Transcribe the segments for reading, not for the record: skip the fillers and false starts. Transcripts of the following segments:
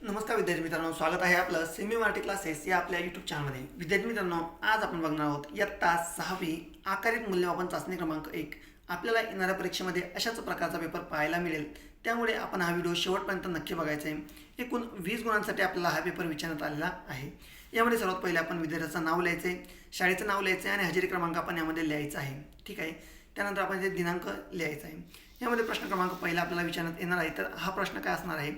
नमस्कार विद्यार्थी मित्रांनो, स्वागत आहे आपलं सेमी मराठी क्लासेस या आपल्या यूट्यूब चॅनलमध्ये. विद्यार्थी मित्रांनो, आज आपण बघणार आहोत इयत्ता 6वी आकारित मूल्यमापन चाचणी क्रमांक 1. आपल्याला येणाऱ्या परीक्षेमध्ये अशाच प्रकारचा पेपर पाहायला मिळेल, त्यामुळे आपण हा व्हिडिओ शेवटपर्यंत नक्की बघायचा आहे. एकूण 20 गुणांसाठी आपल्याला हा पेपर विचारण्यात आलेला आहे. यामध्ये सर्वात पहिले आपण विद्यार्थ्याचं नाव लिहायचं आहे, शाळेचं नाव लिहायचं आहे आणि हजेरी क्रमांक आपण यामध्ये लिहायचा आहे. ठीक आहे. त्यानंतर आपण इथे दिनांक लिहायचा आहे. यामध्ये प्रश्न क्रमांक पहिला आपल्याला विचारण्यात येणार आहे. तर हा प्रश्न काय असणार आहे,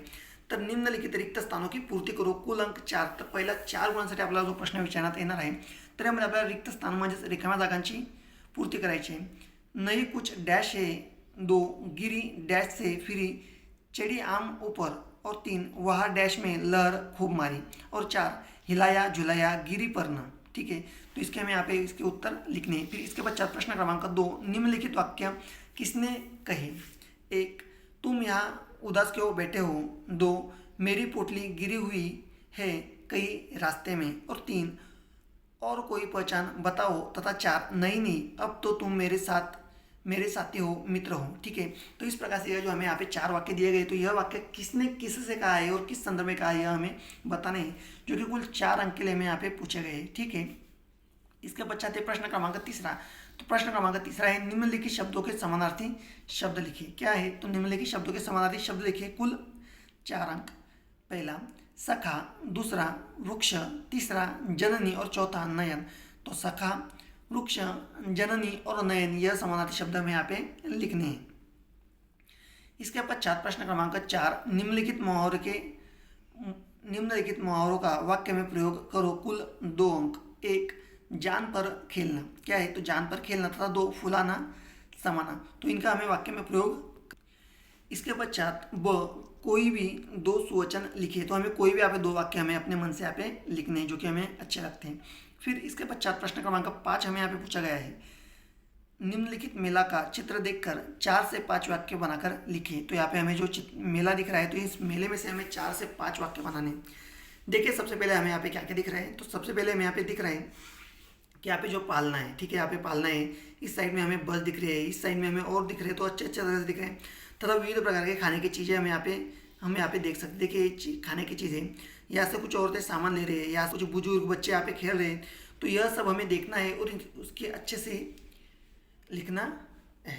तर निम्नलिखित रिक्त स्थानों की पूर्ती करो, कुल अंक 4. तर पहिला 4 गुणांसाठी आपल्याला जो प्रश्न विचारण्यात येणार आहे, तर यामध्ये आपल्याला रिक्त स्थान म्हणजेच रिकाम्या जागांची पूर्ती करायची आहे. नहीं कुछ डैश है, 2 गिरी डैश से फिरी, चढ़ी आम ऊपर, और 3 वहाँ डैश में लहर खूब मारी, और 4 हिलाया झुलाया गिरी पर न. ठीक है, तो इसके हमें यहाँ पे इसके उत्तर लिखने हैं. फिर इसके पश्चात प्रश्न क्रमांक 2, निम्नलिखित वाक्य किसने कहे. 1 तुम यहाँ उदास क्यों बैठे हो. 2 मेरी पोटली गिरी हुई है कई रास्ते में, और 3 और कोई पहचान बताओ, तथा 4 नहीं अब तो तुम मेरे साथी हो, मित्र हो. ठीक है, तो इस प्रकार से यह जो हमें यहाँ पे 4 वाक्य दिए गए, तो यह वाक्य किसने किससे कहा है और किस संदर्भ में कहा है, यह हमें बताने हैं, जो कि कुल 4 अंक के लिए हमें यहाँ पे पूछे गए. ठीक है. इसके पश्चात प्रश्न क्रमांक 3. तो प्रश्न क्रमांक 3 है, निम्नलिखित शब्दों के समानार्थी शब्द लिखिए. क्या है, तो निम्नलिखित शब्दों के समानार्थी शब्द लिखिए. कुल 4 अंक. पहला सखा, दूसरा वृक्ष, तीसरा जननी और चौथा नयन. तो सखा, वृक्ष, जननी और नयन यह समानार्थी शब्द हमें यहाँ पे लिखने हैं. इसके पश्चात प्रश्न क्रमांक 4, निम्नलिखित मुहावरों का वाक्य में प्रयोग करो. कुल 2 अंक. 1 जान पर खेलना. क्या है, तो जान पर खेलना, तथा 2 फुलाना समाना. तो इनका हमें वाक्य में प्रयोग. इसके पश्चात कोई भी 2 सुवचन लिखिए. तो हमें कोई भी यहाँ पे 2 वाक्य हमें अपने मन से यहाँ पे लिखने हैं, जो कि हमें अच्छे लगते हैं. फिर इसके पश्चात प्रश्न क्रमांक 5 हमें यहाँ पे पूछा गया है, निम्नलिखित मेला का चित्र देखकर 4 से 5 वाक्य बनाकर लिखिए. तो यहाँ पे हमें जो मेला दिख रहा है, तो इस मेले में से हमें 4 से 5 वाक्य बनाने. देखिए, सबसे पहले हमें यहाँ पे क्या क्या दिख रहा है. तो सबसे पहले हमें यहाँ पे दिख रहा है कि यहाँ पे जो पालना है. ठीक है, यहाँ पे पालना है. इस साइड में हमें बस दिख रही है, इस साइड में हमें और दिख रहे हैं, तो अच्छे तरह से दिख रहे हैं. तथा विविध प्रकार के खाने की चीज़ें हम यहाँ पे देख सकते. देखिए, खाने की चीज़ें, यहाँ से कुछ औरतें सामान ले रहे हैं, यहाँ से कुछ बुजुर्ग बच्चे यहाँ पे खेल रहे हैं. तो यह सब हमें देखना है और उसके अच्छे से लिखना है.